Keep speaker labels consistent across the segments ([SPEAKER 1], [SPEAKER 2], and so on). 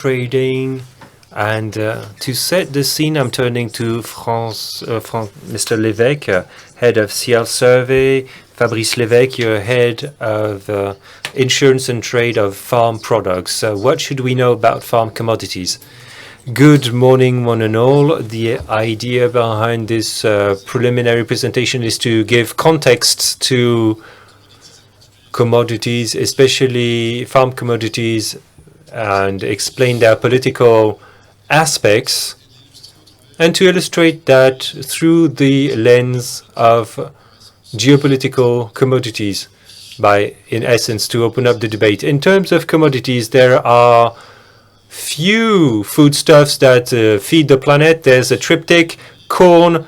[SPEAKER 1] trading. And to set the scene, I'm turning to Mr. Lévesque, head of CL Survey. Fabrice Lévesque, you're head of insurance and trade of farm products. What should we know about farm commodities? Good morning, one and all. The idea behind this preliminary presentation is to give context to commodities, especially farm commodities, and explain their political aspects, and to illustrate that through the lens of geopolitical commodities, by, in essence, to open up the debate. In terms of commodities, there are few foodstuffs that feed the planet. There's a triptych: corn,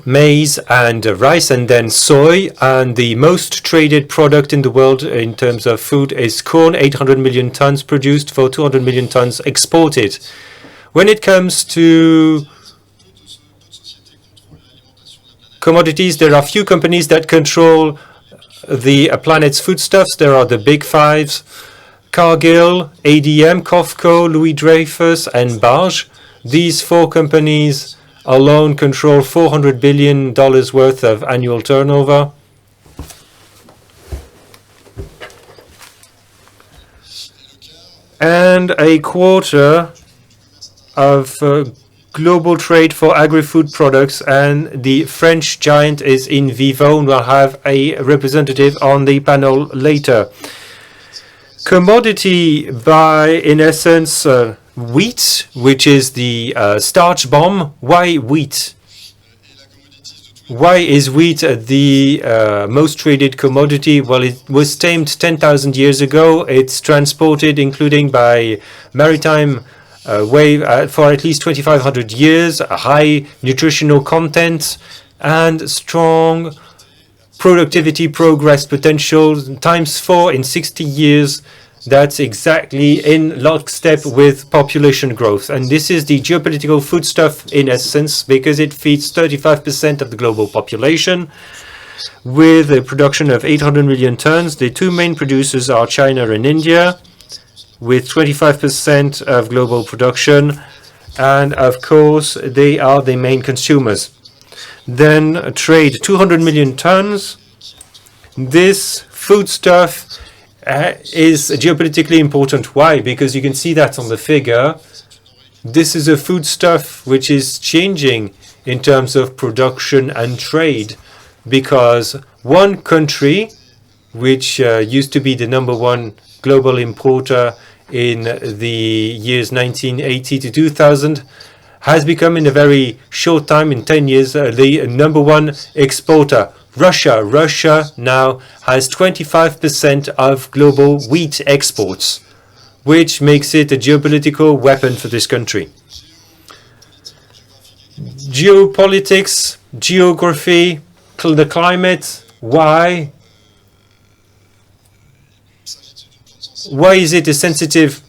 [SPEAKER 1] maize, and rice, and then soy. And the most traded product in the world in terms of food is corn, 800 million tons produced for 200 million tons exported. When it comes to commodities, there are few companies that control the planet's foodstuffs. There are the big fives: Cargill, ADM, COFCO, Louis Dreyfus, and Barge. These four companies alone control $400 billion worth of annual turnover. And a quarter of global trade for agri-food products. And the French giant is in vivo, and we'll have a representative on the panel later. Commodity by, in essence, wheat, which is the starch bomb. Why wheat? Why is wheat the most traded commodity? Well, it was tamed 10,000 years ago. It's transported, including by maritime way, for at least 2,500 years. A high nutritional content and strong productivity progress potential, ×4 in 60 years. That's exactly in lockstep with population growth. And this is the geopolitical foodstuff in essence, because it feeds 35% of the global population with a production of 800 million tons. The two main producers are China and India, with 25% of global production. And of course, they are the main consumers. Then trade 200 million tons. This foodstuff is geopolitically important. Why? Because you can see that on the figure. This is a foodstuff which is changing in terms of production and trade, because one country, which used to be the #1 global importer in the years 1980 to 2000, has become in a very short time, in 10 years, the #1 exporter. Russia now has 25% of global wheat exports, which makes it a geopolitical weapon for this country. Geopolitics, geography, the climate. Why? Why is it a sensitive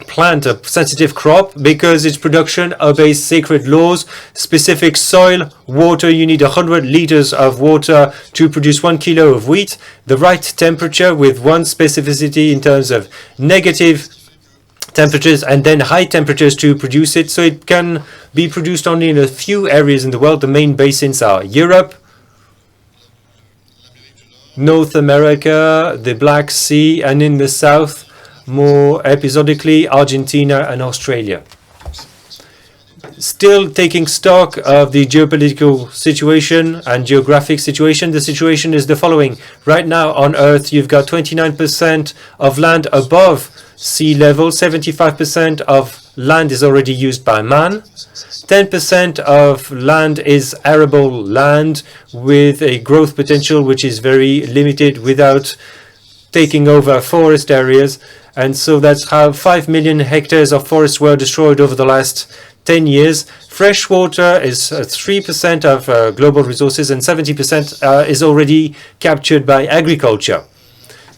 [SPEAKER 1] plant, a sensitive crop? Because its production obeys sacred laws. Specific soil, water. You need 100 liters of water to produce 1 kilo of wheat. The right temperature, with one specificity in terms of negative temperatures and then high temperatures to produce it. So it can be produced only in a few areas in the world. The main basins are Europe, North America, the Black Sea, and in the south, more episodically, Argentina and Australia. Still taking stock of the geopolitical situation and geographic situation, the situation is the following. Right now on Earth, you've got 29% of land above sea level, 75% of land is already used by man, 10% of land is arable land with a growth potential which is very limited without taking over forest areas. And so that's how 5 million hectares of forests were destroyed over the last 10 years. Fresh water is 3% of global resources, and 70% is already captured by agriculture.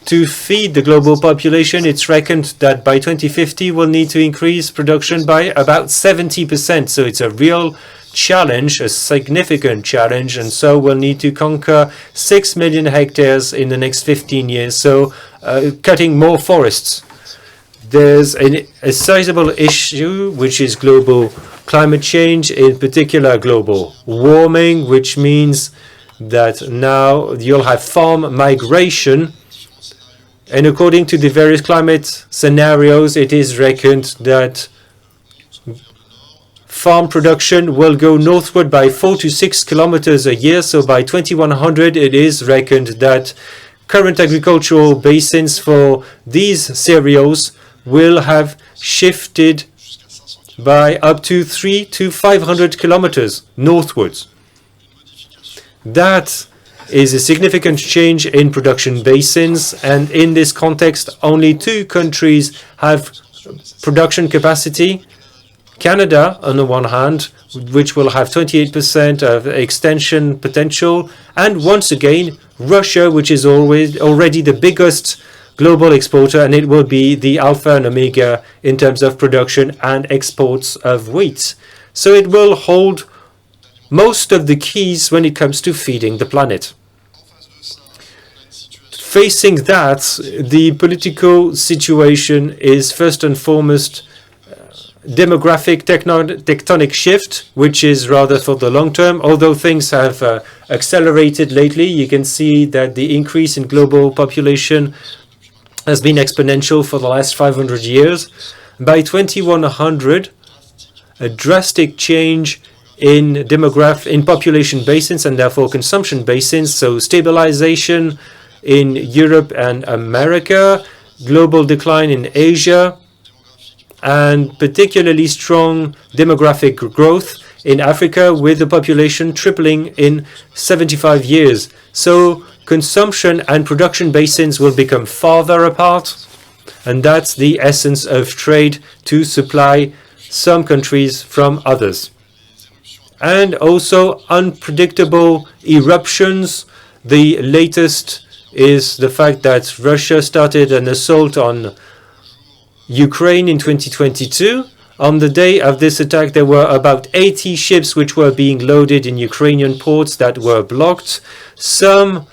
[SPEAKER 1] To feed the global population, it's reckoned that by 2050 we'll need to increase production by about 70%. So it's a real challenge, a significant challenge, and so we'll need to conquer 6 million hectares in the next 15 years. So cutting more forests. there's a sizable issue, which is global climate change, in particular global warming, which means that now you'll have farm migration. And according to the various climate scenarios, it is reckoned that farm production will go northward by 4 to 6 kilometers a year. So by 2100, it is reckoned that current agricultural basins for these cereals will have shifted by up to 300 to 500 kilometers northwards. That is a significant change in production basins, and in this context, only 2 countries have production capacity. Canada, on the one hand, which will have 28% of extension potential, and once again, Russia, which is already the biggest global exporter, and it will be the alpha and omega in terms of production and exports of wheat. So it will hold most of the keys when it comes to feeding the planet. Facing that, the political situation is first and foremost demographic tectonic shift, which is rather for the long term. Although things have accelerated lately, you can see that the increase in global population has been exponential for the last 500 years. By 2100, a drastic change in population basins and therefore consumption basins, so stabilization in Europe and America, global decline in Asia, and particularly strong demographic growth in Africa, with the population tripling in 75 years. So consumption and production basins will become farther apart, and that's the essence of trade, to supply some countries from others. And also unpredictable eruptions. The latest is the fact that Russia started an assault on Ukraine in 2022. On the day of this attack, there were about 80 ships which were being loaded in Ukrainian ports that were blocked. Some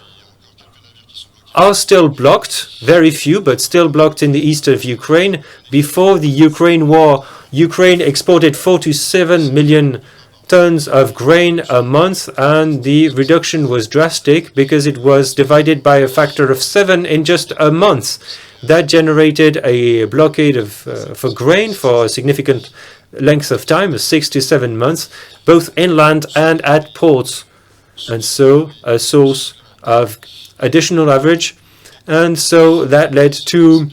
[SPEAKER 1] are still blocked, very few, but still blocked in the east of Ukraine. Before the Ukraine war, Ukraine exported 4 to 7 million tons of grain a month, and the reduction was drastic because it was divided by a factor of 7 in just a month. That generated a blockade for grain for a significant length of time, 6 to 7 months, both inland and at ports, and so a source of additional average. And so that led to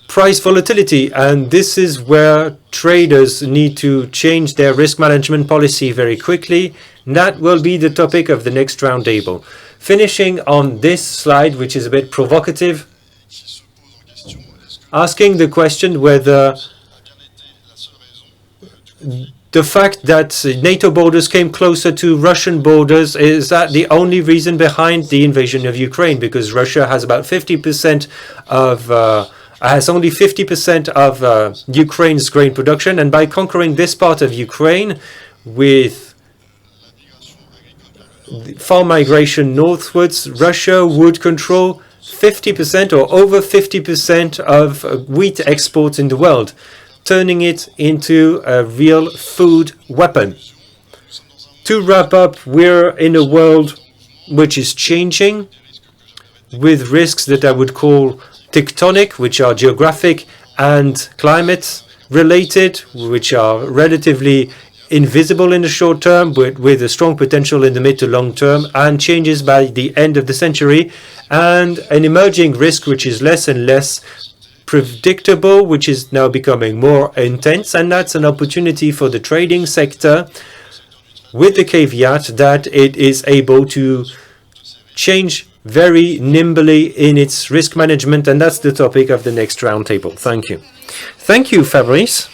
[SPEAKER 1] price volatility, and this is where traders need to change their risk management policy very quickly. And that will be the topic of the next roundtable. Finishing on this slide, which is a bit provocative, asking the question whether the fact that NATO borders came closer to Russian borders, is that the only reason behind the invasion of Ukraine? Because Russia has about 50% has only 50% of Ukraine's grain production, and by conquering this part of Ukraine with farm migration northwards, Russia would control 50% or over 50% of wheat exports in the world, turning it into a real food weapon. To wrap up, we're in a world which is changing, with risks that I would call tectonic, which are geographic, and climate related, which are relatively invisible in the short term, but with a strong potential in the mid to long term, and changes by the end of the century, and an emerging risk which is less and less predictable, which is now becoming more intense, and that's an opportunity for the trading sector, with the caveat that it is able to change very nimbly in its risk management, and that's the topic of the next roundtable. Thank you. Thank you, Fabrice.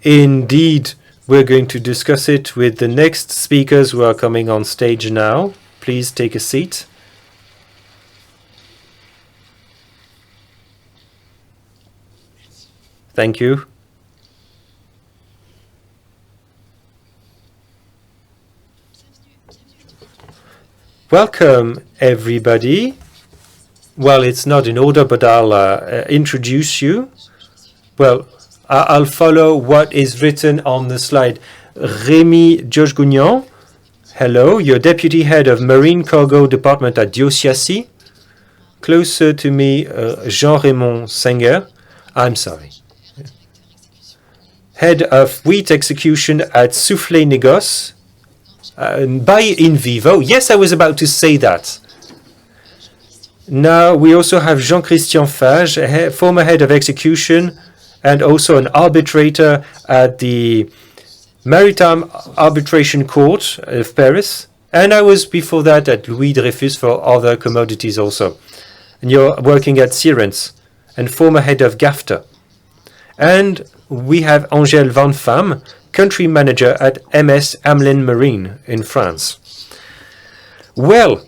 [SPEAKER 1] Indeed, we're going to discuss it with the next speakers who are coming on stage now. Please take a seat. Thank you. Welcome, everybody. Well, it's not in order, but I'll introduce you. Well, I'll follow what is written on the slide. Rémi Georges-Gougnan, hello. You're Deputy Head of Marine Cargo Department at Diosiassi. Closer to me, Jean-Raymond Senger. I'm sorry. Head of Wheat Execution at Soufflé Négoce. By in vivo. Yes, I was about to say that. Now we also have Jean-Christian Fage, former head of execution and also an arbitrator at the Maritime Arbitration Court of Paris. And I was before that at Louis Dreyfus for other commodities also. And you're working at Sirens and former head of GAFTA. And we have Angèle Van Fam, country manager at MS Amelin Marine in France. Well,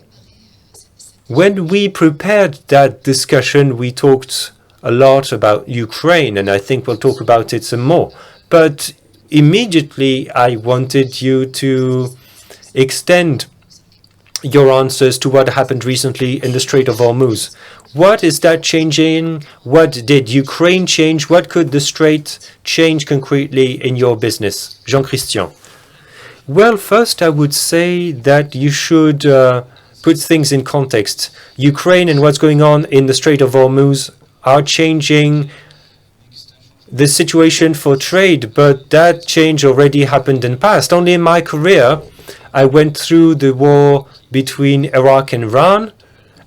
[SPEAKER 1] when we prepared that discussion, we talked a lot about Ukraine, and I think we'll talk about it some more. But immediately, I wanted you to extend your answers to what happened recently in the Strait of Hormuz. What is that changing? What did Ukraine change? What could the Strait change concretely in your business? Jean-Christian. Well, first I would say that you should put things in context. Ukraine and what's going on in the Strait of Hormuz are changing the situation for trade, but that change already happened in the past. Only in my career, I went through the war between Iraq and Iran.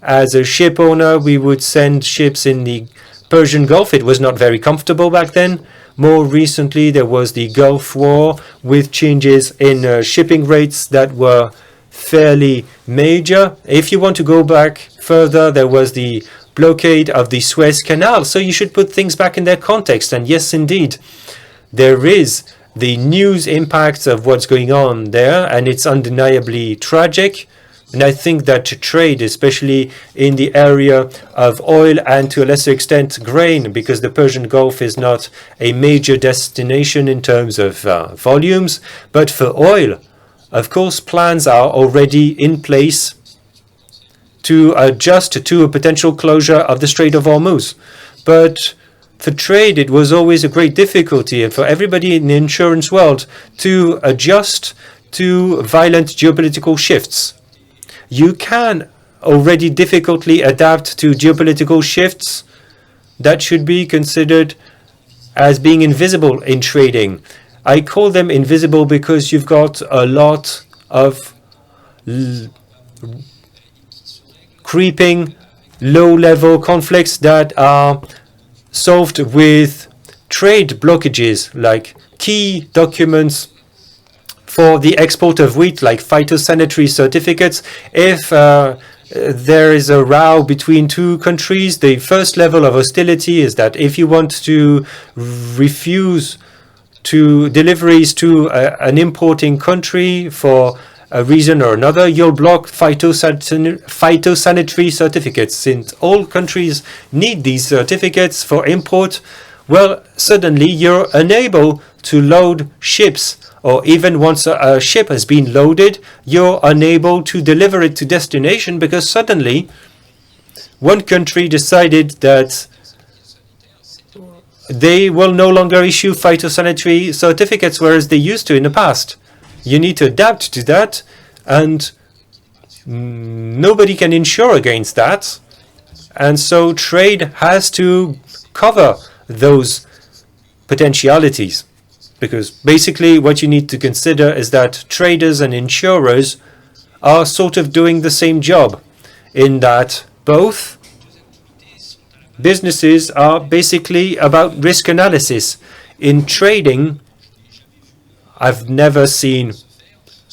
[SPEAKER 1] As a ship owner, we would send ships in the Persian Gulf. It was not very comfortable back then. More recently, there was the Gulf War with changes in shipping rates that were fairly major. If you want to go back further, there was the blockade of the Suez Canal. So you should put things back in their context. And yes, indeed, there is the news impact of what's going on there, and it's undeniably tragic. And I think that trade, especially in the area of oil and to a lesser extent grain, because the Persian Gulf is not a major destination in terms of volumes, but for oil, of course, plans are already in place to adjust to a potential closure of the Strait of Hormuz. But for trade, it was always a great difficulty, and for everybody in the insurance world to adjust to violent geopolitical shifts. You can already difficultly adapt to geopolitical shifts that should be considered as being invisible in trading. I call them invisible because you've got a lot of creeping low-level conflicts that are solved with trade blockages, like key documents for the export of wheat, like phytosanitary certificates. If there is a row between two countries, the first level of hostility is that if you want to refuse to deliveries to an importing country for a reason or another, you'll block phytosanitary certificates. Since all countries need these certificates for import, well, suddenly you're unable to load ships, or even once a ship has been loaded, you're unable to deliver it to destination because suddenly one country decided that they will no longer issue phytosanitary certificates, whereas they used to in the past. You need to adapt to that, and nobody can insure against that. And so trade has to cover those potentialities. Because basically what you need to consider is that traders and insurers are sort of doing the same job, in that both businesses are basically about risk analysis. In trading, I've never seen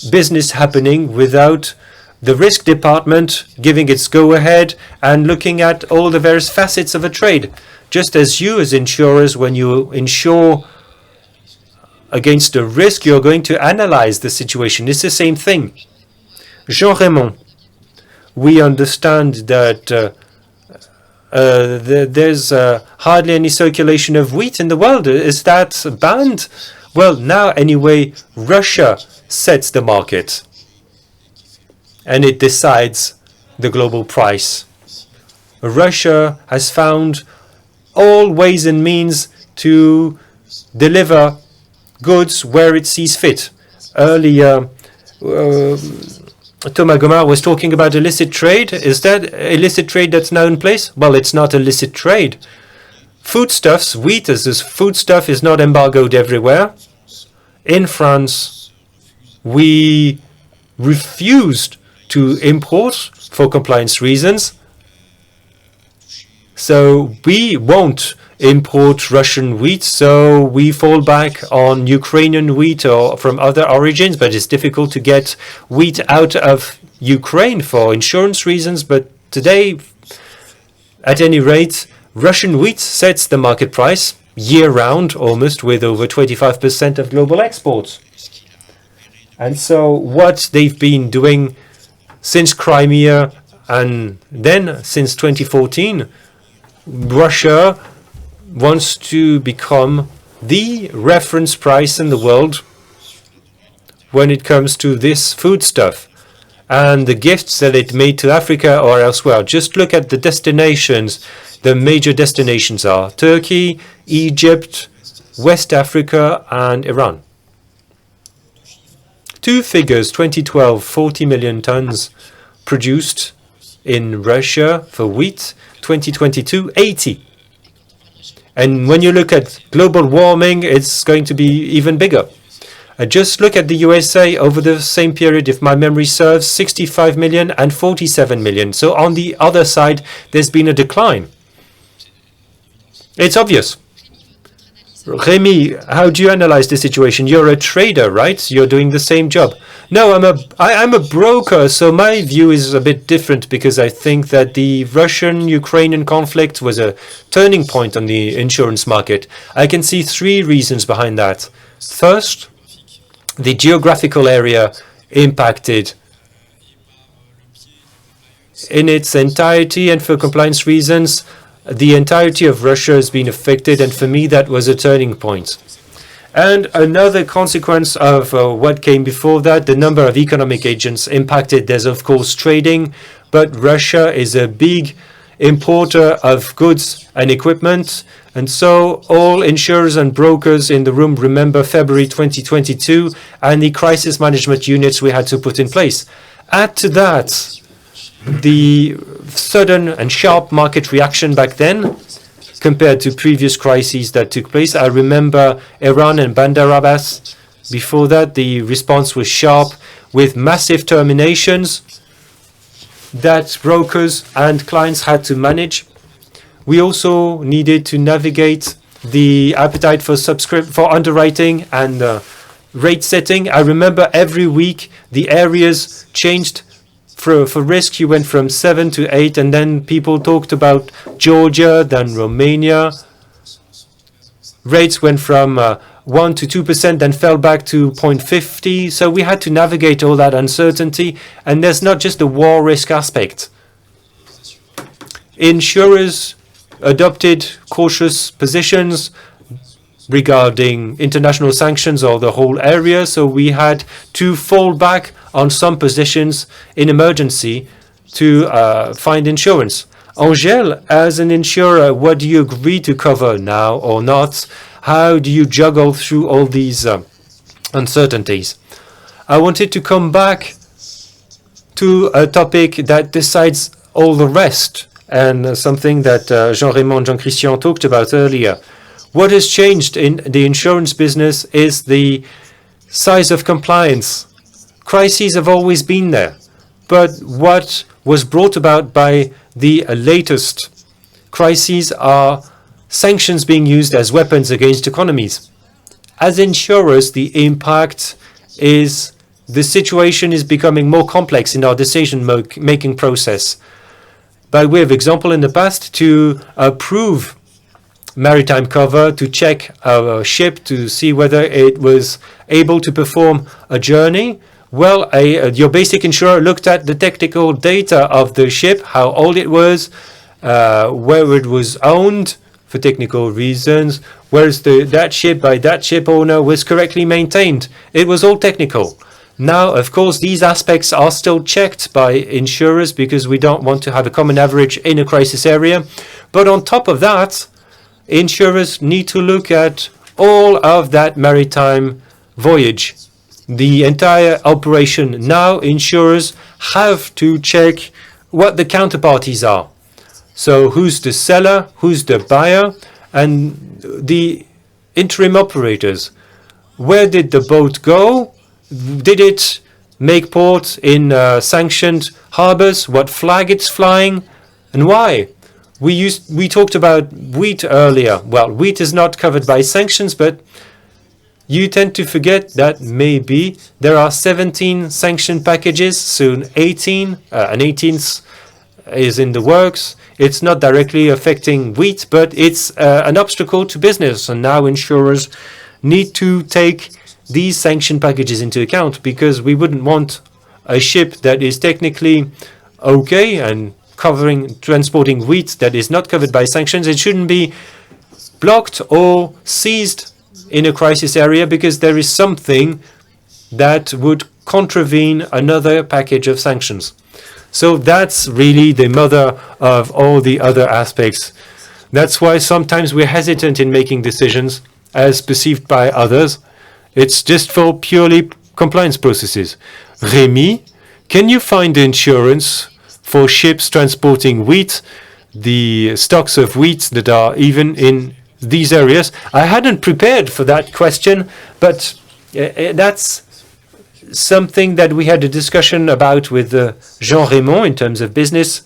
[SPEAKER 1] business happening without the risk department giving its go-ahead and looking at all the various facets of a trade. Just as you as insurers, when you insure against a risk, you're going to analyze the situation. It's the same thing. Jean-Raymond, we understand that there's hardly any circulation of wheat in the world. Is that banned? Well, now anyway, Russia sets the market. and it decides the global price. Russia has found all ways and means to deliver goods where it sees fit. Earlier, Thomas Gomard was talking about illicit trade. Is that illicit trade that's now in place? Well, it's not illicit trade. Foodstuffs, wheat as this foodstuff is not embargoed everywhere. In France, we refused to import for compliance reasons. So we won't import Russian wheat, so we fall back on Ukrainian wheat or from other origins, but it's difficult to get wheat out of Ukraine for insurance reasons. But today, at any rate, Russian wheat sets the market price year-round, almost, with over 25% of global exports. And so what they've been doing since Crimea and then since 2014, Russia wants to become the reference price in the world when it comes to this foodstuff and the gifts that it made to Africa or elsewhere. Just look at the destinations. The major destinations are Turkey, Egypt, West Africa, and Iran. Two figures: 2012, 40 million tons produced in Russia for wheat, 2022, 80. And when you look at global warming, it's going to be even bigger. Just look at the USA over the same period, if my memory serves, 65 million and 47 million. So on the other side, there's been a decline. It's obvious. Rémi, how do you analyze the situation? You're a trader, right? You're doing the same job. No, I'm a broker, so my view is a bit different because I think that the Russian-Ukrainian conflict was a turning point on the insurance market. I can see three reasons behind that. First, the geographical area impacted in its entirety, and for compliance reasons, the entirety of Russia has been affected, and for me that was a turning point. And another consequence of what came before that, the number of economic agents impacted. There's of course trading, but Russia is a big importer of goods and equipment, and so all insurers and brokers in the room remember February 2022 and the crisis management units we had to put in place. Add to that the sudden and sharp market reaction back then compared to previous crises that took place. I remember Iran and Bandar Abbas. Before that, the response was sharp with massive terminations that brokers and clients had to manage. We also needed to navigate the appetite for underwriting and rate setting. I remember every week the areas changed. For risk, you went from 7 to 8, and then people talked about Georgia, then Romania. Rates went from 1 to 2%, then fell back to 0.50. So we had to navigate all that uncertainty, and there's not just the war risk aspect. Insurers adopted cautious positions regarding international sanctions or the whole area, so we had to fall back on some positions in emergency to find insurance. Angèle, as an insurer, what do you agree to cover now or not? How do you juggle through all these uncertainties? I wanted to come back to a topic that decides all the rest, and something that Jean-Raymond and Jean-Christian talked about earlier. What has changed in the insurance business is the size of compliance. Crises have always been there, but what was brought about by the latest crises are sanctions being used as weapons against economies. As insurers, the impact is the situation is becoming more complex in our decision-making process. By way of example, in the past, to approve maritime cover, to check a ship to see whether it was able to perform a journey, well, your basic insurer looked at the technical data of the ship, how old it was, where it was owned for technical reasons, whereas that ship by that ship owner was correctly maintained. It was all technical. Now, of course, these aspects are still checked by insurers because we don't want to have a common average in a crisis area. But on top of that, insurers need to look at all of that maritime voyage, the entire operation. Now, insurers have to check what the counterparties are. So who's the seller, who's the buyer, and the interim operators. Where did the boat go? Did it make port in sanctioned harbors? What flag it's flying? And why? We talked about wheat earlier. Well, wheat is not covered by sanctions, but you tend to forget that maybe there are 17 sanctioned packages, soon 18, an 18th is in the works. It's not directly affecting wheat, but it's an obstacle to business. And now insurers need to take these sanction packages into account, because we wouldn't want a ship that is technically okay and transporting wheat that is not covered by sanctions. It shouldn't be blocked or seized in a crisis area because there is something that would contravene another package of sanctions. So that's really the mother of all the other aspects. That's why sometimes we're hesitant in making decisions as perceived by others. It's just for purely compliance processes. Rémi, can you find insurance for ships transporting wheat, the stocks of wheat that are even in these areas? I hadn't prepared for that question, but that's something that we had a discussion about with Jean-Raymond in terms of business.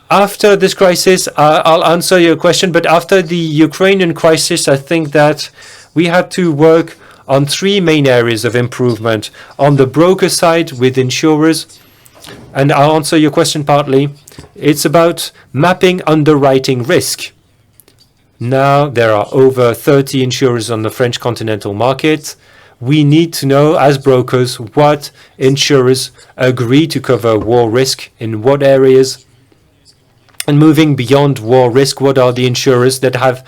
[SPEAKER 1] After this crisis, I'll answer your question, but after the Ukrainian crisis, I think that we had to work on three main areas of improvement. On the broker side with insurers, and I'll answer your question partly, it's about mapping underwriting risk. Now there are over 30 insurers on the French continental market. We need to know as brokers what insurers agree to cover war risk in what areas. And moving beyond war risk, what are the insurers that have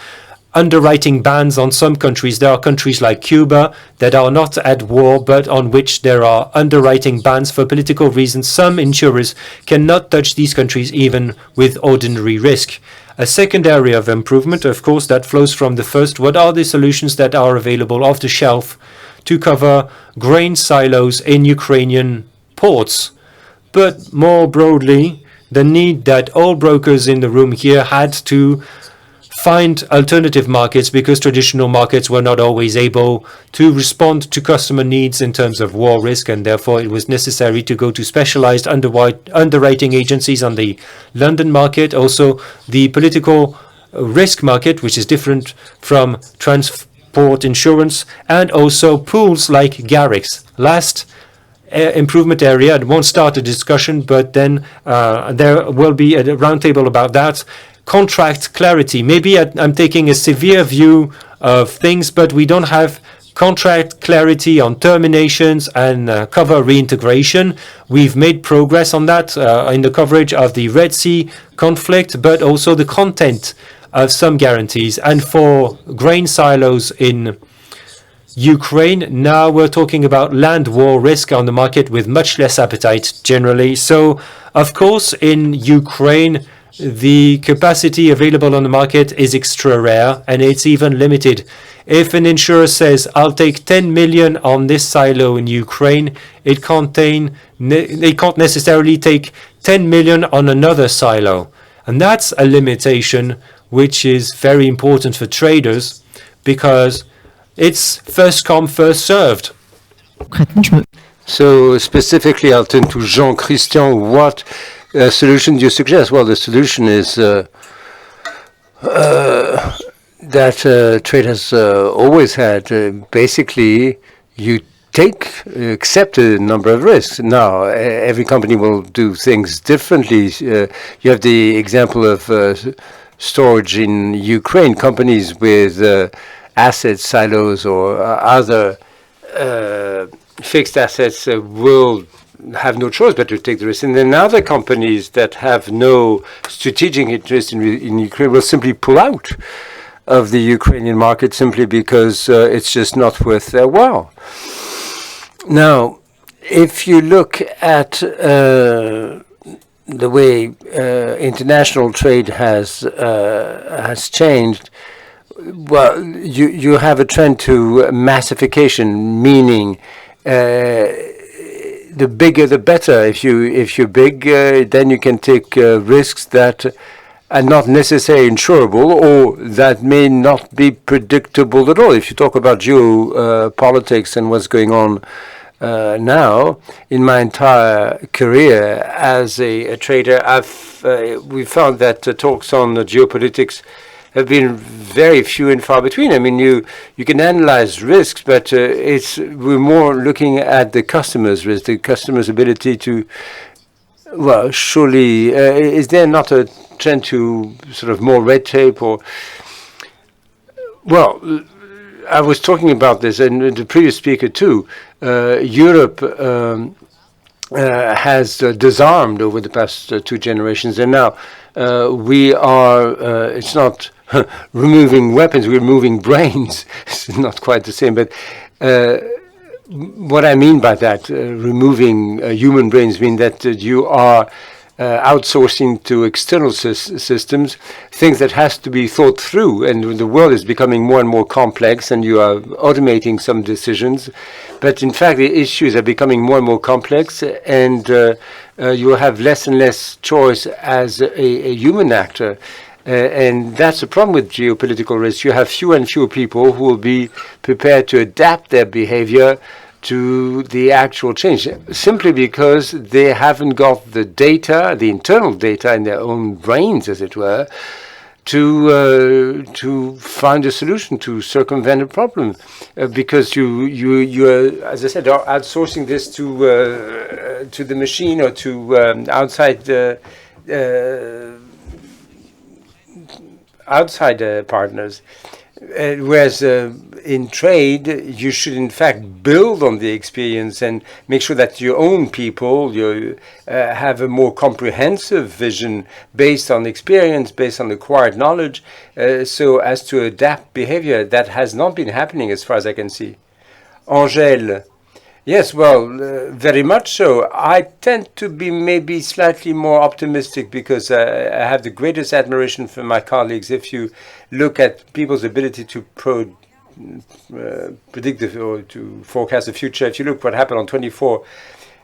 [SPEAKER 1] underwriting bans on some countries? There are countries like Cuba that are not at war, but on which there are underwriting bans for political reasons. Some insurers cannot touch these countries even with ordinary risk. A second area of improvement, of course, that flows from the first. What are the solutions that are available off the shelf to cover grain silos in Ukrainian ports? But more broadly, the need that all brokers in the room here had to find alternative markets, because traditional markets were not always able to respond to customer needs in terms of war risk, and therefore it was necessary to go to specialized underwriting agencies on the London market. Also, the political risk market, which is different from transport insurance, and also pools like Garrix. Last improvement area, I won't start a discussion, but then there will be a roundtable about that. Contract clarity. Maybe I'm taking a severe view of things, but we don't have contract clarity on terminations and cover reintegration. We've made progress on that in the coverage of the Red Sea conflict, but also the content of some guarantees. And for grain silos in Ukraine, now we're talking about land war risk on the market with much less appetite generally. So, of course, in Ukraine, the capacity available on the market is extra rare, and it's even limited. If an insurer says, I'll take 10 million on this silo in Ukraine, it can't necessarily take 10 million on another silo. And that's a limitation which is very important for traders, because it's first come, first served.
[SPEAKER 2] So specifically, I'll turn to Jean-Christian. What solution do you suggest? Well, the solution is that trade has always had. Basically, you accept a number of risks. Now, every company will do things differently. You have the example of storage in Ukraine. Companies with asset silos or other fixed assets will have no choice but to take the risk. And then other companies that have no strategic interest in Ukraine will simply pull out of the Ukrainian market simply because it's just not worth their while. Now, if you look at the way international trade has changed, well, you have a trend to massification, meaning the bigger the better. If you're big, then you can take risks that are not necessarily insurable or that may not be predictable at all. If you talk about geopolitics and what's going on now, in my entire career as a trader, we found that talks on geopolitics have been very few and far between. I mean, you can analyze risks, but we're more looking at the customer's risk, the customer's ability to. Well, surely, is there not a trend to sort of more red tape or? Well, I was talking about this, and the previous speaker too. Europe has disarmed over the past 2 generations, and now we are. It's not removing weapons; we're removing brains. It's not quite the same, but. What I mean by that, removing human brains, mean that you are outsourcing to external systems things that has to be thought through, and the world is becoming more and more complex, and you are automating some decisions. But in fact, the issues are becoming more and more complex, and you have less and less choice as a human actor. And that's the problem with geopolitical risk. You have fewer and fewer people who will be prepared to adapt their behavior to the actual change, simply because they haven't got the data, the internal data in their own brains, as it were, to find a solution to circumvent a problem. Because you as I said, are outsourcing this to the machine or to outside partners, whereas in trade you should in fact build on the experience and make sure that your own people have a more comprehensive vision based on experience, based on acquired knowledge, so as to adapt behavior. That has not been happening as far as I can see. Angèle. Yes, well, very much so. I tend to be maybe slightly more optimistic because I have the greatest admiration for my colleagues. If you look at people's ability to predict or to forecast the future, if you look what happened on 24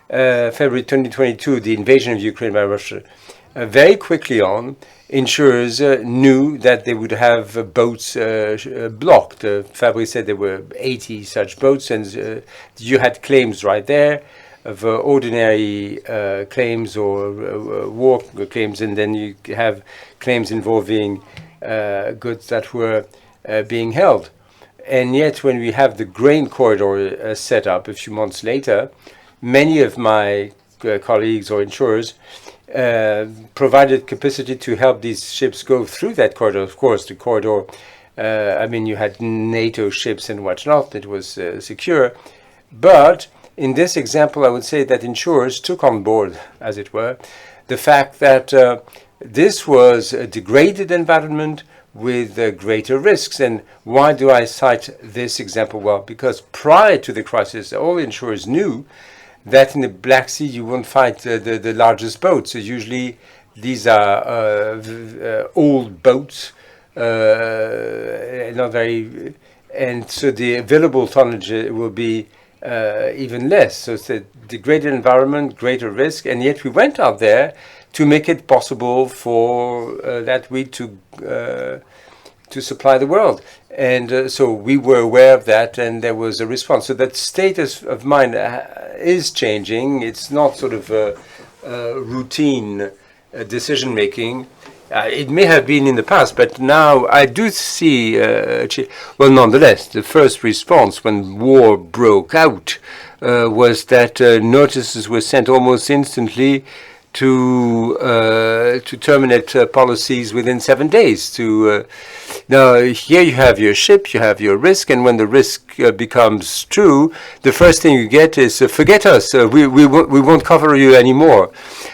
[SPEAKER 2] February 2022, the invasion of Ukraine by Russia, very quickly on, insurers knew that they would have boats blocked. Fabrice said there were 80 such boats, and you had claims right there of ordinary claims or war claims, and then you have claims involving goods that were being held. And yet, when we have the grain corridor set up a few months later, many of my colleagues or insurers provided capacity to help these ships go through that corridor. Of course, the corridor, I mean, you had NATO ships and whatnot. It was secure. But in this example, I would say that insurers took on board, as it were, the fact that this was a degraded environment with greater risks. And why do I cite this example? Well, because prior to the crisis, all insurers knew that in the Black Sea you won't find the largest boats. So usually these are old boats, not very, and so the available tonnage will be even less. So it's a degraded environment, greater risk, and yet we went out there to make it possible for that wheat to supply the world. And so we were aware of that, and there was a response. So that status of mind is changing. It's not sort of routine decision making. It may have been in the past, but now I do see, well, nonetheless, the first response when war broke out was that notices were sent almost instantly to terminate policies within 7 days. Now, here you have your ship, you have your risk, and when the risk becomes true, the first thing you get is, forget us, we won't cover you anymore.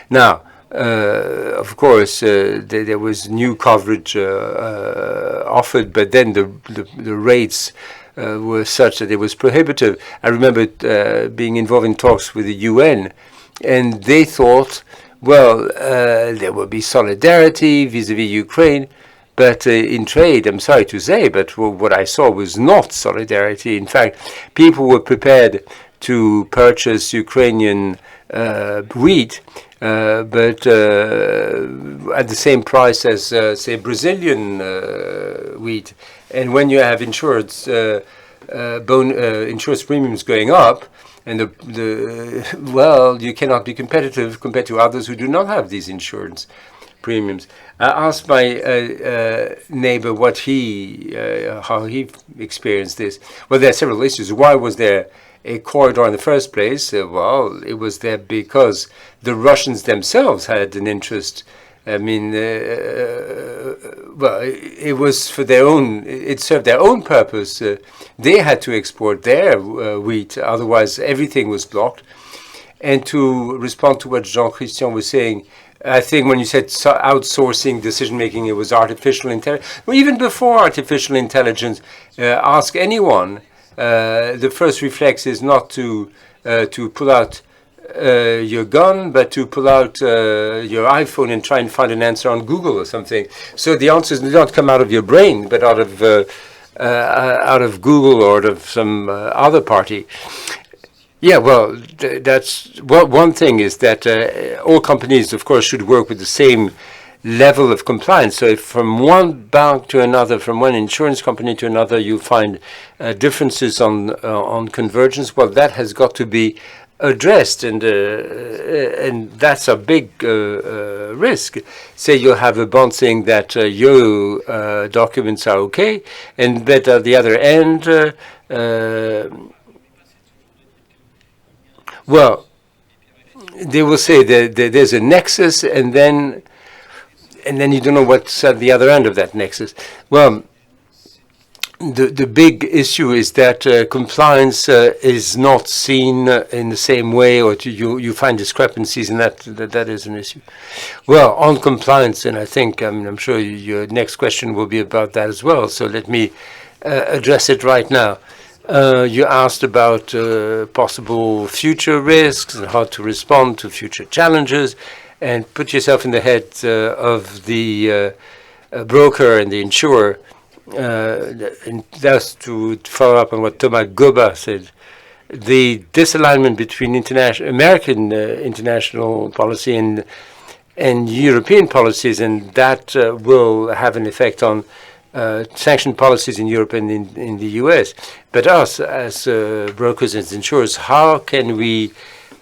[SPEAKER 2] Now, of course, there was new coverage offered, but then the rates were such that it was prohibitive. I remember being involved in talks with the UN, and they thought, well, there will be solidarity vis-à-vis Ukraine, but in trade, I'm sorry to say, but what I saw was not solidarity. In fact, people were prepared to purchase Ukrainian wheat, but at the same price as, say, Brazilian wheat. And when you have insurance premiums going up, and well, you cannot be competitive compared to others who do not have these insurance premiums. I asked my neighbor what how he experienced this. Well, there are several issues. Why was there a corridor in the first place? Well, it was there because the Russians themselves had an interest. I mean, well, it was for their own, it served their own purpose. They had to export their wheat, otherwise everything was blocked. And to respond to what Jean-Christian was saying, I think when you said outsourcing decision-making, it was artificial intelligence. Well, even before artificial intelligence, ask anyone, the first reflex is not to pull out your gun, but to pull out your iPhone and try and find an answer on Google or something. So the answers do not come out of your brain, but out of Google or out of some other party. Yeah, well, that's one thing is that all companies, of course, should work with the same level of compliance. So if from one bank to another, from one insurance company to another, you find differences on convergence, well, that has got to be addressed, and that's a big risk. Say you have a bond saying that your documents are okay, and that at the other end, well, they will say that there's a nexus, and then you don't know what's at the other end of that nexus. Well, the big issue is that compliance is not seen in the same way, or you find discrepancies, and that is an issue. Well, on compliance, and I think I'm sure your next question will be about that as well. So let me address it right now. You asked about possible future risks and how to respond to future challenges, and put yourself in the head of the broker and the insurer. And that's to follow up on what Thomas Goba said. The disalignment between American international policy and European policies, and that will have an effect on sanction policies in Europe and in the US. But us, as brokers and insurers, how can we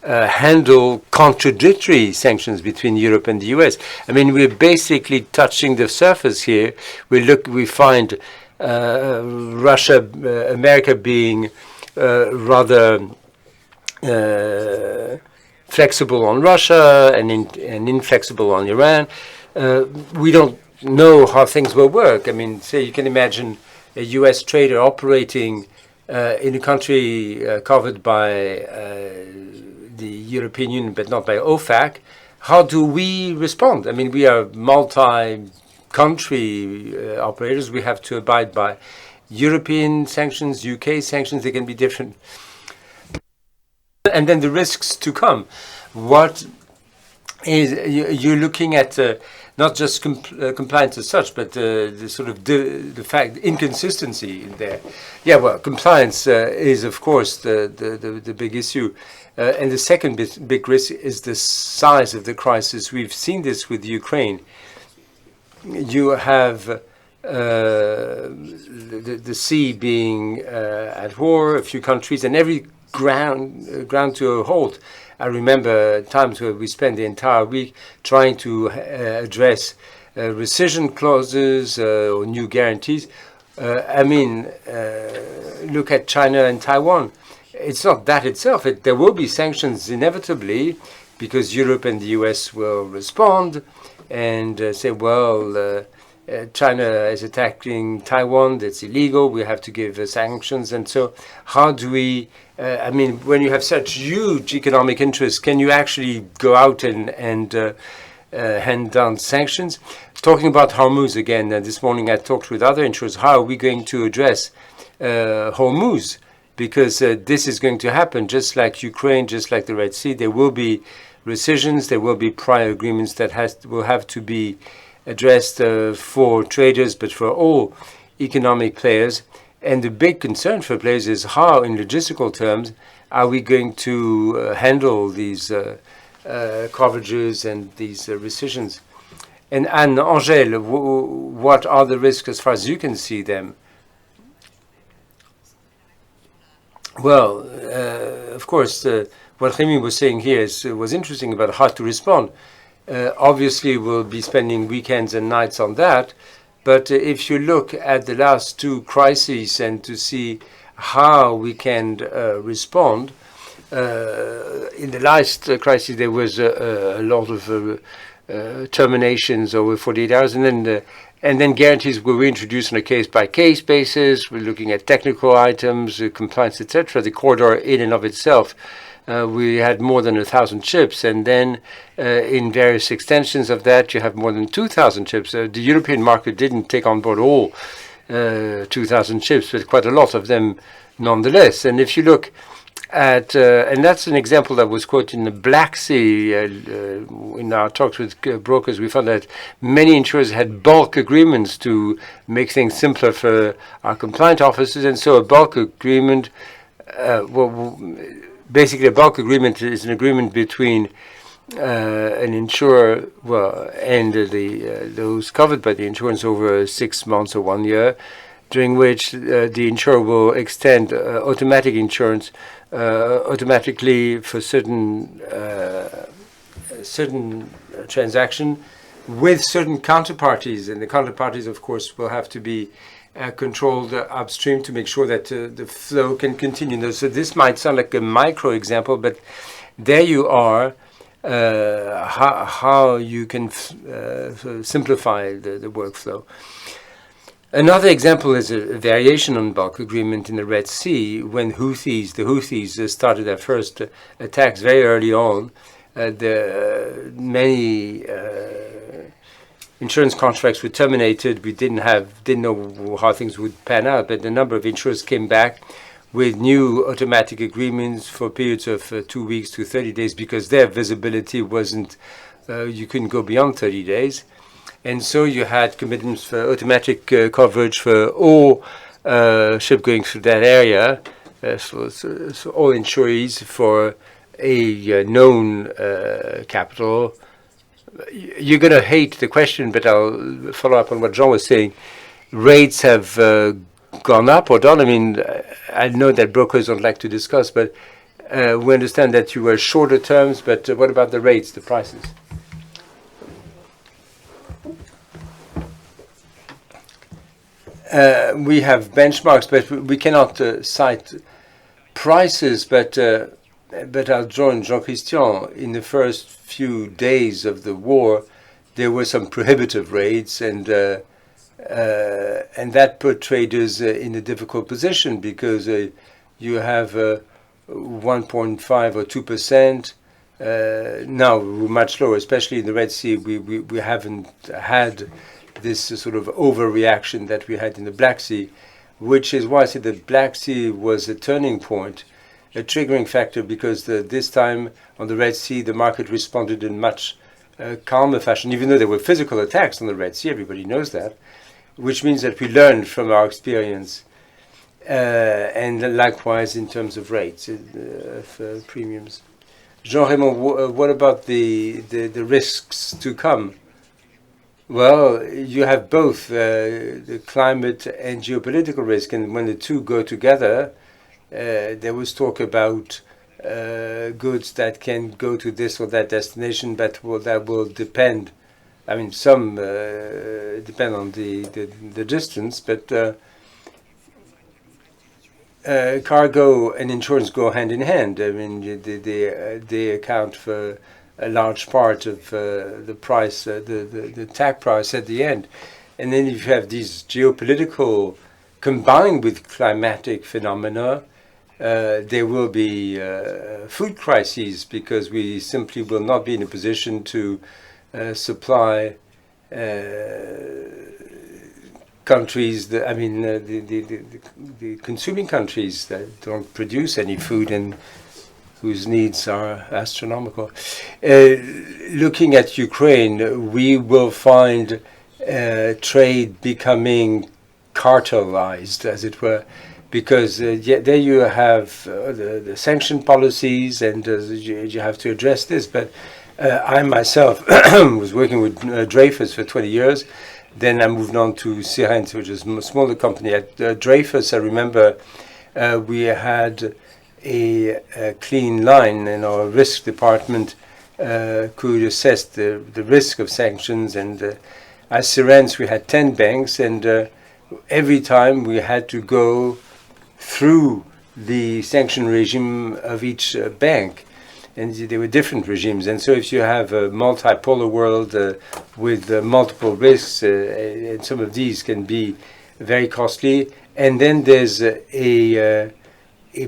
[SPEAKER 2] handle contradictory sanctions between Europe and the US? I mean, we're basically touching the surface here. We find Russia, America being rather flexible on Russia and inflexible on Iran. We don't know how things will work. I mean, say you can imagine a US trader operating in a country covered by the European Union, but not by OFAC. How do we respond? I mean, we are multi-country operators. We have to abide by European sanctions, UK sanctions. They can be different. And then the risks to come. What is you're looking at? Not just compliance as such, but the sort of the fact inconsistency in there. Yeah, well, compliance is of course the big issue, and the second big risk is the size of the crisis. We've seen this with Ukraine. You have the sea being at war, a few countries, and every ground to a halt. I remember times where we spent the entire week trying to address rescission clauses or new guarantees. I mean, look at China and Taiwan. It's not that itself. There will be sanctions inevitably because Europe and the US will respond and say, well, China is attacking Taiwan, that's illegal, we have to give sanctions. And so how do we, I mean, when you have such huge economic interests, can you actually go out and hand down sanctions? Talking about Hormuz again, this morning I talked with other insurers, how are we going to address Hormuz, because this is going to happen just like Ukraine, just like the Red Sea. There will be rescissions, there will be prior agreements that will have to be addressed for traders, but for all economic players. And the big concern for players is how, in logistical terms, are we going to handle these coverages and these rescissions? And Angèle, what are the risks as far as you can see them? Well, of course, what Rémi was saying here was interesting about how to respond. Obviously, we'll be spending weekends and nights on that. But if you look at the last two crises and to see how we can respond, in the last crisis there was a lot of terminations over 48 hours, and then guarantees were reintroduced on a case-by-case basis. We're looking at technical items, compliance, etc. The corridor in and of itself, we had more than 1,000 ships, and then in various extensions of that, you have more than 2,000 ships. The European market didn't take on board all 2,000 ships, but quite a lot of them nonetheless. And if you look at, and that's an example that was quoted in the Black Sea. In our talks with brokers, we found that many insurers had bulk agreements to make things simpler for our compliant officers, and so a bulk agreement, basically a bulk agreement is an agreement between an insurer and those covered by the insurance over 6 months or 1 year, during which the insurer will extend automatic insurance automatically for certain transaction with certain counterparties, and the counterparties, of course, will have to be controlled upstream to make sure that the flow can continue. So this might sound like a micro example, but there you are. How you can simplify the workflow. Another example is a variation on bulk agreement in the Red Sea when the Houthis started their first attacks very early on. Many insurance contracts were terminated. We didn't know how things would pan out, but a number of insurers came back with new automatic agreements for periods of 2 weeks to 30 days because their visibility wasn't, you couldn't go beyond 30 days. And so you had commitments for automatic coverage for all ships going through that area, so all insurees for a known capital. You're going to hate the question, but I'll follow up on what Jean was saying. Rates have gone up or down. I mean, I know that brokers don't like to discuss, but we understand that you were shorter terms, but what about the rates, the prices? We have benchmarks, but we cannot cite prices. But I'll join Jean-Christian. In the first few days of the war, there were some prohibitive rates, and that put traders in a difficult position because you have 1.5 or 2%. Now we're much lower, especially in the Red Sea. We haven't had this sort of overreaction that we had in the Black Sea, which is why I said the Black Sea was a turning point, a triggering factor, because this time on the Red Sea, the market responded in much calmer fashion, even though there were physical attacks on the Red Sea. Everybody knows that, which means that we learned from our experience, and likewise in terms of rates, of premiums. Jean-Raymond, what about the risks to come? Well, you have both the climate and geopolitical risk, and when the two go together, there was talk about goods that can go to this or that destination, but that will depend. I mean, some depend on the distance, but cargo and insurance go hand in hand. I mean, they account for a large part of the price, the tag price at the end. And then if you have these geopolitical combined with climatic phenomena, there will be food crises because we simply will not be in a position to supply countries, the the consuming countries that don't produce any food and whose needs are astronomical. Looking at Ukraine, we will find trade becoming cartelized, as it were, because there you have the sanction policies, and you have to address this. But I myself was working with Dreyfus for 20 years. Then I moved on to Sirens, which is a smaller company. At Dreyfus, I remember we had a clean line, and our risk department could assess the risk of sanctions. And at Sirens, we had 10 banks, and every time we had to go through the sanction regime of each bank. And there were different regimes. And so if you have a multipolar world with multiple risks, and some of these can be very costly. And then there's a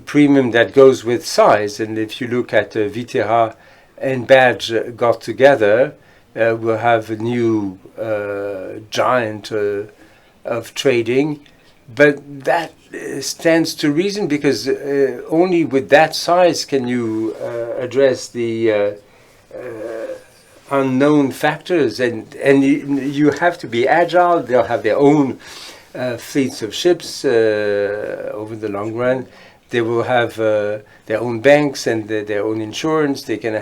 [SPEAKER 2] premium that goes with size. And if you look at Vitera and Badge got together, we'll have a new giant of trading. But that stands to reason, because only with that size can you address the unknown factors, and you have to be agile. They'll have their own fleets of ships over the long run. They will have their own banks and their own insurance. They can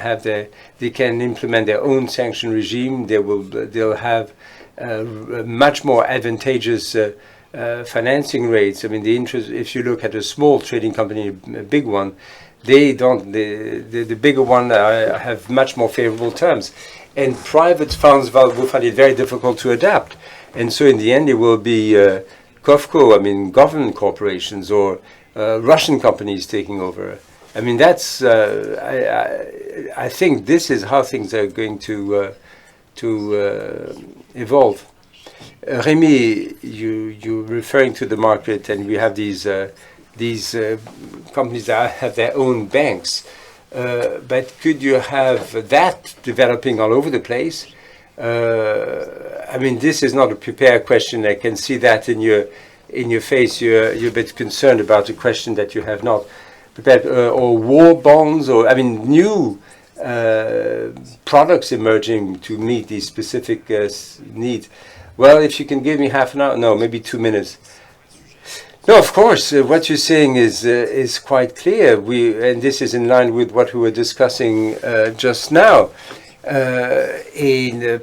[SPEAKER 2] implement their own sanction regime. They'll have much more advantageous financing rates. I mean, the interest, if you look at a small trading company, a big one, they don't. The bigger one have much more favorable terms, and private funds will find it very difficult to adapt. And so, in the end, it will be COFCO, I mean, government corporations, or Russian companies taking over. I mean, that's. I think this is how things are going to evolve. Remy, you're referring to the market, and we have these companies that have their own banks. But could you have that developing all over the place? I mean, this is not a prepared question. I can see that in your face. You're a bit concerned about a question that you have not prepared, or war bonds, or I mean, new products emerging to meet these specific needs. Well, if you can give me half an hour, no, maybe 2 minutes. No, of course, what you're saying is quite clear. And this is in line with what we were discussing just now. A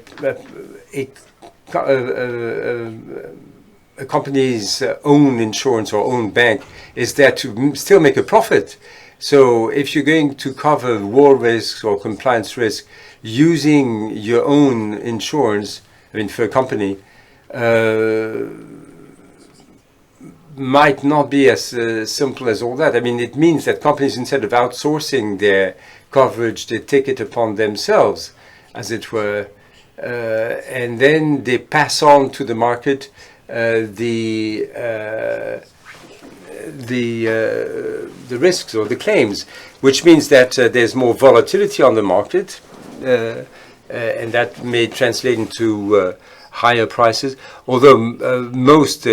[SPEAKER 2] company's own insurance or own bank is there to still make a profit. So if you're going to cover war risks or compliance risk using your own insurance, I mean, for a company, might not be as simple as all that. I mean, it means that companies, instead of outsourcing their coverage, they take it upon themselves, as it were, and then they pass on to the market the risks or the claims, which means that there's more volatility on the market, and that may translate into higher prices, although most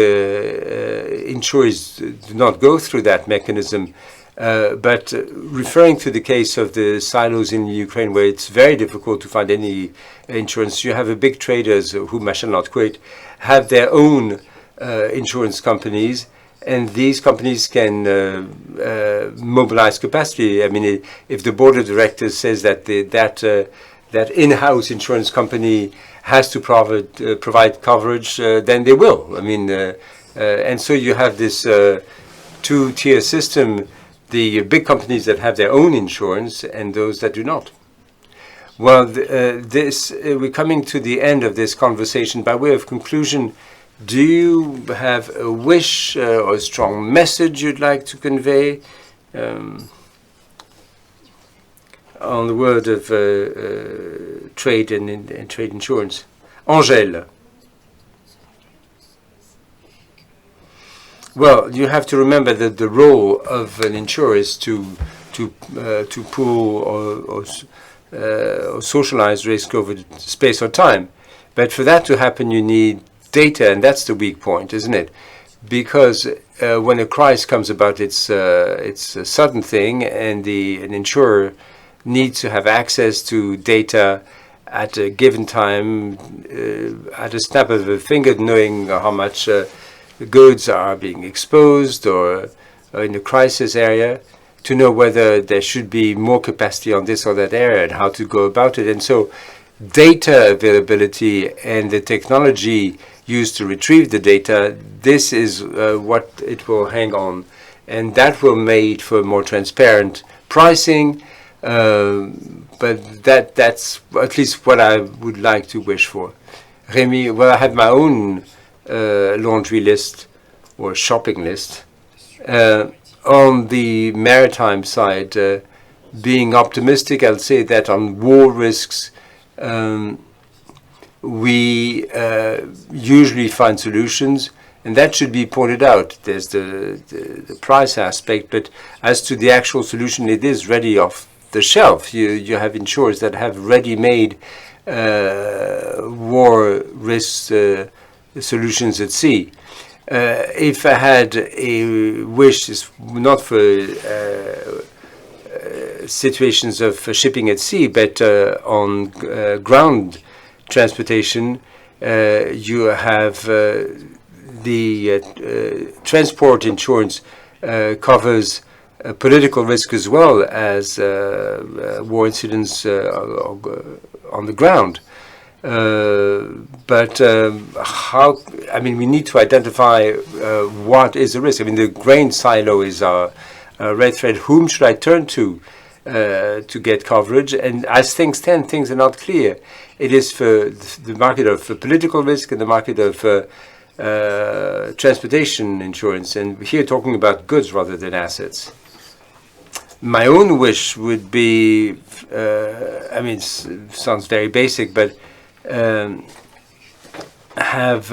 [SPEAKER 2] insurers do not go through that mechanism. But referring to the case of the silos in Ukraine, where it's very difficult to find any insurance, you have a big traders, whom I shall not quote, have their own insurance companies, and these companies can mobilize capacity. I mean, if the board of directors says that that in-house insurance company has to provide coverage, then they will. I mean, and so you have this two-tier system: the big companies that have their own insurance and those that do not. Well, we're coming to the end of this conversation. By way of conclusion, do you have a wish or a strong message you'd like to convey on the word of trade and trade insurance? Angèle. Well, you have to remember that the role of an insurer is to pool or socialize risk over space or time. But for that to happen, you need data, and that's the weak point, isn't it? Because when a crisis comes about, it's a sudden thing, and an insurer needs to have access to data at a given time, at a snap of a finger, knowing how much goods are being exposed or in the crisis area, to know whether there should be more capacity on this or that area and how to go about it. And so data availability and the technology used to retrieve the data, this is what it will hang on. And that will make for more transparent pricing, but that's at least what I would like to wish for. Remy, well, I have my own laundry list or shopping list. On the maritime side, being optimistic, I'll say that on war risks, we usually find solutions, and that should be pointed out. There's the price aspect, but as to the actual solution, it is ready off the shelf. You have insurers that have ready-made war risk solutions at sea. If I had a wish, is not for situations of shipping at sea, but on ground transportation, you have the transport insurance covers political risk as well as war incidents on the ground. But how? I mean, we need to identify what is the risk. I mean, the grain silo is our red thread. Whom should I turn to get coverage? And as things stand, things are not clear. It is for the market of political risk and the market of transportation insurance. And here, talking about goods rather than assets. My own wish would be, I mean, it sounds very basic, but have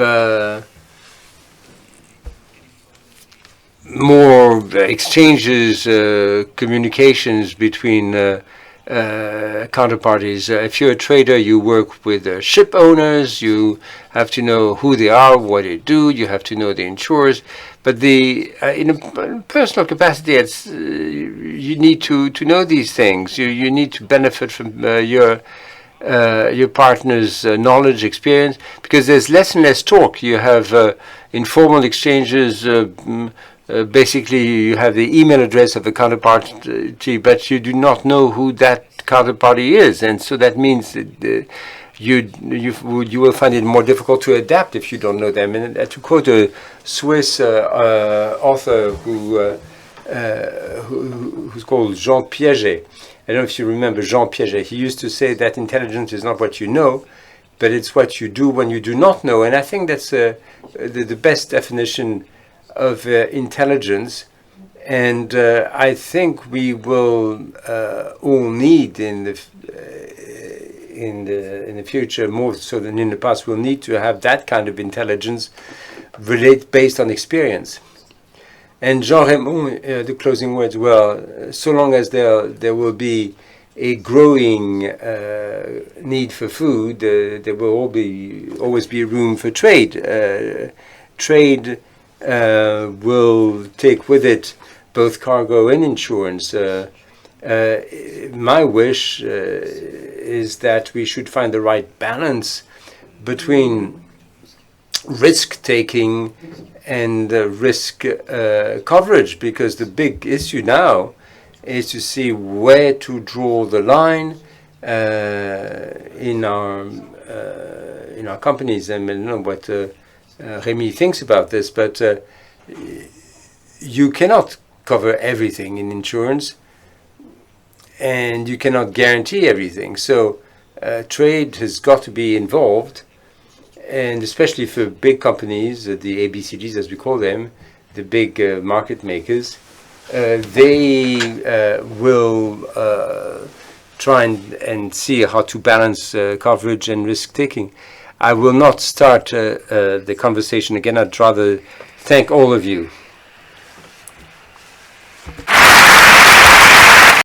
[SPEAKER 2] more exchanges, communications between counterparties. If you're a trader, you work with ship owners. You have to know who they are, what they do. You have to know the insurers. But in a personal capacity, it's you need to know these things. You need to benefit from your partner's knowledge, experience, because there's less and less talk. You have informal exchanges. Basically, you have the email address of the counterparty, but you do not know who that counterparty is, and so that means that you will find it more difficult to adapt if you don't know them. And to quote a Swiss author who's called Jean Piaget. I don't know if you remember Jean Piaget. He used to say that intelligence is not what you know, but it's what you do when you do not know. And I think that's the best definition of intelligence. And I think we will all need in the future, more so than in the past, we'll need to have that kind of intelligence based on experience. And Jean Raymond, the closing words, well, so long as there will be a growing need for food, there will always be room for trade. Trade will take with it both cargo and insurance. My wish is that we should find the right balance between risk-taking and risk coverage, because the big issue now is to see where to draw the line in our companies. I mean, I don't know what Remy thinks about this, but you cannot cover everything in insurance, and you cannot guarantee everything. So trade has got to be involved, and especially for big companies, the ABCDs as we call them, the big market makers, they will try and see how to balance coverage and risk-taking. I will not start the conversation again. I'd rather thank all of you